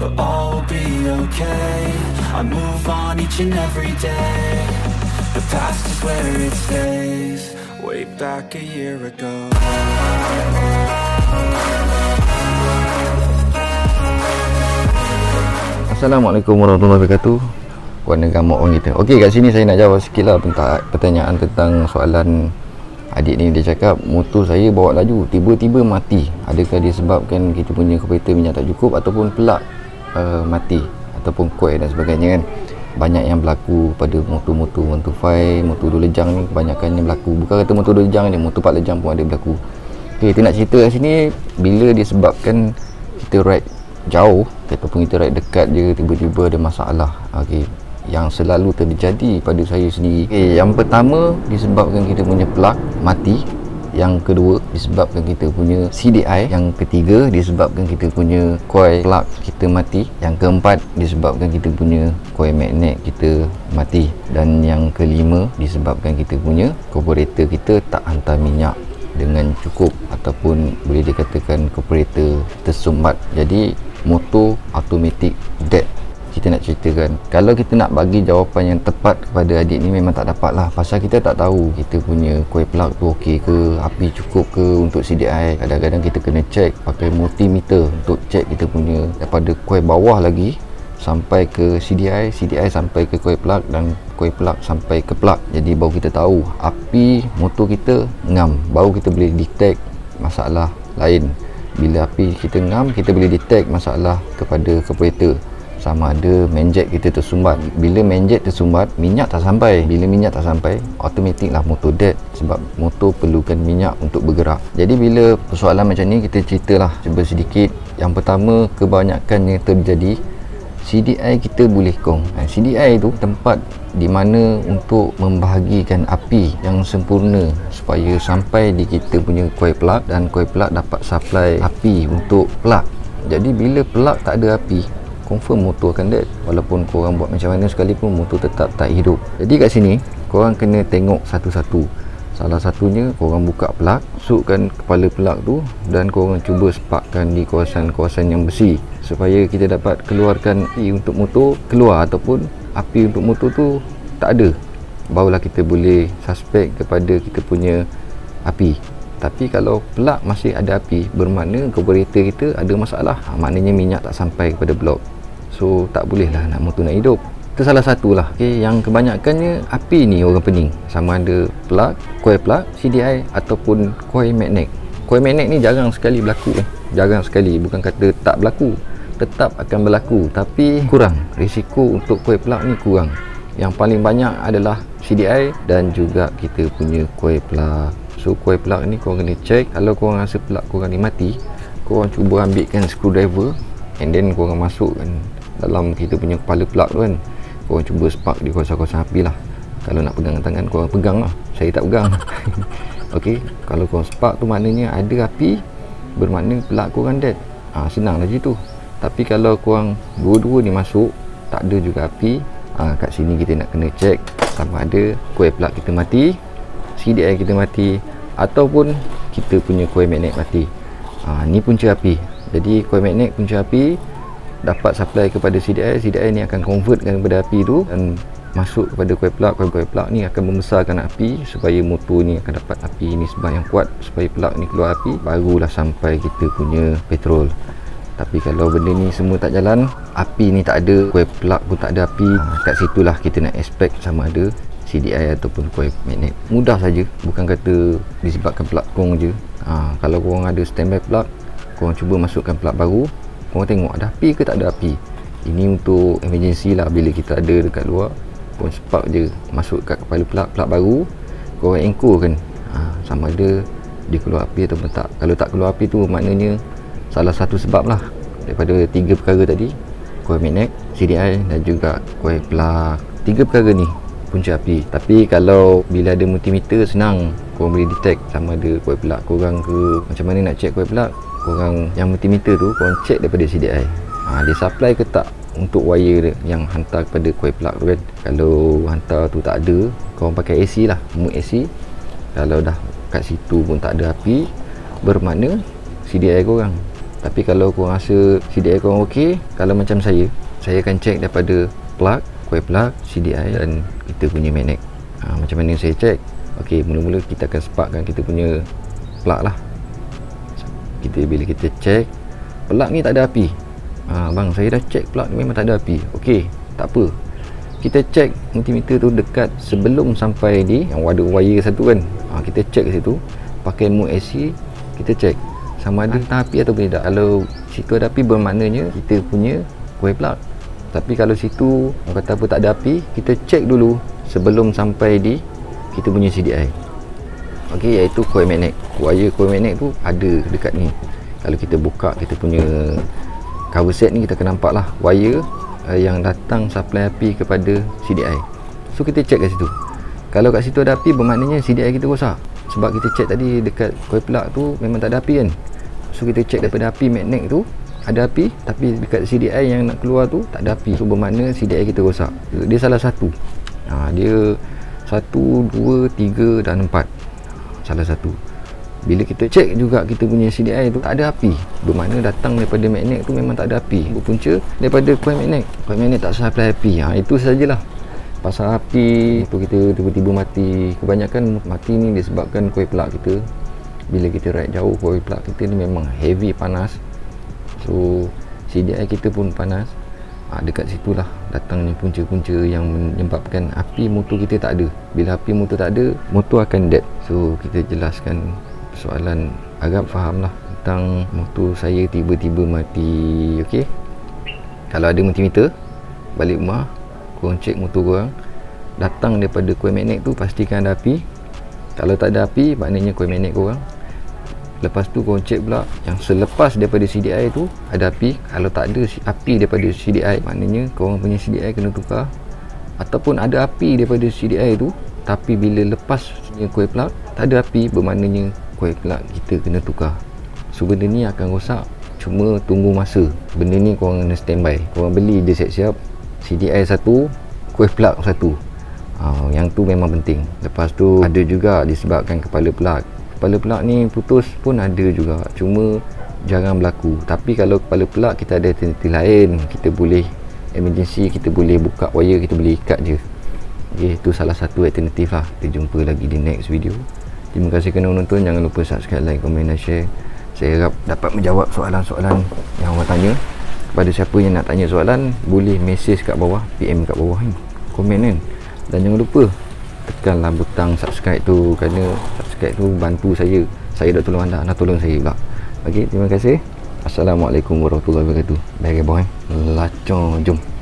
but all will be okay. I move on each and every day. The past is where it stays. Way back a year ago. Assalamualaikum warahmatullahi wabarakatuh. Warna gamuk orang kita. Okey, kat sini saya nak jawab sikit lah pertanyaan tentang soalan adik ni. Dia cakap motor saya bawa laju tiba-tiba mati. Adakah disebabkan kita punya kereta minyak tak cukup ataupun pelak mati ataupun koil dan sebagainya kan. Banyak yang berlaku pada motor-motor 125, motor 2 lejang ni kebanyakannya berlaku. Bukan kata motor 2 lejang ni, motor 4 lejang pun ada berlaku. Okey, kita nak cerita kat sini bila disebabkan kita ride jauh ataupun kita ride dekat je tiba-tiba ada masalah. Okey, yang selalu terjadi pada saya sendiri. Okey, yang pertama disebabkan kita punya plug mati. Yang kedua disebabkan kita punya CDI. Yang ketiga disebabkan kita punya coil plug kita mati. Yang keempat disebabkan kita punya coil magnet kita mati. Dan yang kelima disebabkan kita punya carburetor kita tak hantar minyak dengan cukup ataupun boleh dikatakan carburetor tersumbat. Jadi motor automatic dead. Kita nak ceritakan, kalau kita nak bagi jawapan yang tepat kepada adik ni memang tak dapat lah, pasal kita tak tahu kita punya coil plug tu okey ke, api cukup ke untuk CDI. Kadang-kadang kita kena check pakai multimeter untuk check kita punya daripada coil bawah lagi sampai ke CDI, CDI sampai ke coil plug dan coil plug sampai ke plug. Jadi baru kita tahu api motor kita ngam, baru kita boleh detect masalah lain. Bila api kita ngam, kita boleh detect masalah kepada carburetor, sama ada main jet kita tersumbat. Bila main jet tersumbat, minyak tak sampai. Bila minyak tak sampai, automatik lah motor dead, sebab motor perlukan minyak untuk bergerak. Jadi bila persoalan macam ni, kita ceritalah cuba sedikit. Yang pertama, kebanyakannya terjadi CDI kita boleh kong. CDI tu tempat di mana untuk membahagikan api yang sempurna supaya sampai di kita punya coil plug dan coil plug dapat supply api untuk plug. Jadi bila plug tak ada api, confirm motor akan dead. Walaupun korang buat macam mana sekalipun, motor tetap tak hidup. Jadi kat sini korang kena tengok satu-satu. Salah satunya korang buka plug, masukkan kepala plug tu dan korang cuba sparkkan di kawasan-kawasan yang bersih supaya kita dapat keluarkan api untuk motor keluar, ataupun api untuk motor tu tak ada. Barulah kita boleh suspek kepada kita punya api. Tapi kalau plug masih ada api, bermakna carburetor kita ada masalah. Maknanya minyak tak sampai kepada blok. So tak boleh lah nak motor nak hidup. Itu salah satu lah. Okay, yang kebanyakannya api ni orang pening. Sama ada plug, coil plug, CDI ataupun coil magnet. Coil magnet ni jarang sekali berlaku. Jarang sekali. Bukan kata tak berlaku, tetap akan berlaku, tapi kurang. Risiko untuk coil plug ni kurang. Yang paling banyak adalah CDI dan juga kita punya coil plug. So coil plug ni korang kena check. Kalau korang rasa plug korang ni mati, korang cuba ambilkan screwdriver and then korang masukkan dalam kita punya kepala plug tu kan. Korang cuba spark di kawasan-kawasan api lah. Kalau nak pegang tangan, korang pegang lah. Saya tak pegang. Okey, kalau korang spark tu maknanya ada api, bermakna plug korang dead. Senang lah tu. Tapi kalau korang dua-dua ni masuk, tak ada juga api, kat sini kita nak kena check sama ada coil plug kita mati, CDI kita mati, ataupun kita punya coil magnet mati. Ni punca api. Jadi coil magnet punca api dapat supply kepada CDI. CDI ni akan convertkan kepada api tu dan masuk kepada coil plug. Coil plug ni akan membesarkan api supaya motor ni akan dapat api ni sebab yang kuat, supaya plug ni keluar api, barulah sampai kita punya petrol. Tapi kalau benda ni semua tak jalan, api ni tak ada, coil plug pun tak ada api, kat situlah kita nak expect sama ada CDI ataupun coil magnet. Mudah saja, bukan kata disebabkan plug kong je. Kalau korang ada standby plug, korang cuba masukkan plug baru, korang tengok ada api ke tak ada api. Ini untuk emergency lah. Bila kita ada dekat luar, korang spark je, masuk kat kepala plug baru, korang anchor kan, sama ada dia keluar api ataupun tak. Kalau tak keluar api tu maknanya salah satu sebab lah daripada 3 perkara tadi, coil magnet, CDI dan juga coil plug. 3 perkara ni punca api. Tapi kalau bila ada multimeter, senang korang boleh detect sama ada coil plug korang ke. Macam mana nak check coil plug korang? Yang multimeter tu korang check daripada CDI, dia supply ke tak untuk wire yang hantar kepada coil plug tu kan. Kalau hantar tu tak ada, korang pakai AC lah, mode AC. Kalau dah kat situ pun tak ada api, bermakna CDI korang Tapi kalau korang rasa CDI korang okey, kalau macam saya akan check daripada plug, coil plug, CDI dan kita punya magnet. Macam mana saya check? Okey, mula-mula kita akan sparkkan kita punya plug lah. Bila kita check plug ni tak ada api, bang, saya dah check plug ni memang tak ada api. Okey, tak apa, kita check multimeter tu dekat sebelum sampai di yang ada wire satu kan. Kita check kat situ pakai mode AC, kita check sama ada api ataupun tidak. Kalau situ ada api bermaknanya kita punya coil plug. Tapi kalau situ orang kata apa tak ada api, kita check dulu sebelum sampai di kita punya CDI. Okey, iaitu coil magnet. Wire coil magnet tu ada dekat ni. Kalau kita buka kita punya cover set ni, kita akan nampak lah wire yang datang supply api kepada CDI. So kita check kat situ. Kalau kat situ ada api bermaknanya CDI kita rosak. Sebab kita check tadi dekat coil plug tu memang tak ada api kan. So kita check daripada api magnet tu ada api, tapi dekat CDI yang nak keluar tu tak ada api. So bermakna CDI kita rosak. Dia salah satu. Dia 1, 2, 3 dan 4. Salah satu. Bila kita check juga kita punya CDI tu tak ada api, bermakna datang daripada magnet tu memang tak ada api. Berpunca daripada coil magnet. Coil magnet tak supply api. Itu sajalah. Pasal api tu kita tiba-tiba mati. Kebanyakan mati ni disebabkan coil plug kita. Bila kita ride jauh, coil plug kita ni memang heavy panas. So CDI kita pun panas. Dekat situlah datangnya punca-punca yang menyebabkan api motor kita tak ada. Bila api motor tak ada, motor akan dead. So kita jelaskan soalan, agak faham lah tentang motor saya tiba-tiba mati. Okey, kalau ada multimeter balik rumah, korang cek motor korang datang daripada coil magnet tu, pastikan ada api. Kalau tak ada api, maknanya coil magnet korang. Lepas tu korang cek pula yang selepas daripada CDI tu ada api. Kalau tak ada api daripada CDI, maknanya korang punya CDI kena tukar. Ataupun ada api daripada CDI tu, tapi bila lepas punya coil plug tak ada api, bermaknanya coil plug kita kena tukar. So benda ni akan rosak, cuma tunggu masa. Benda ni korang kena standby. Korang beli dia siap-siap, CDI satu, coil plug satu. Yang tu memang penting. Lepas tu ada juga disebabkan kepala plug. Kepala plug ni putus pun ada juga, cuma jarang berlaku. Tapi kalau kepala plug kita ada alternatif lain, kita boleh emergency, kita boleh buka wire, kita boleh ikat je. Okay, itu salah satu alternatif lah. Kita jumpa lagi di next video. Terima kasih kerana menonton. Jangan lupa subscribe, like, komen dan share. Saya harap dapat menjawab soalan-soalan yang orang tanya. Kepada siapa yang nak tanya soalan, boleh message kat bawah, PM kat bawah ni, komen kan. Dan jangan lupa tekanlah butang subscribe tu, kerana subscribe tu bantu saya dah tolong anda tolong saya pula. Okey, terima kasih. Assalamualaikum warahmatullahi wabarakatuh. Bye bye, lacong, jom.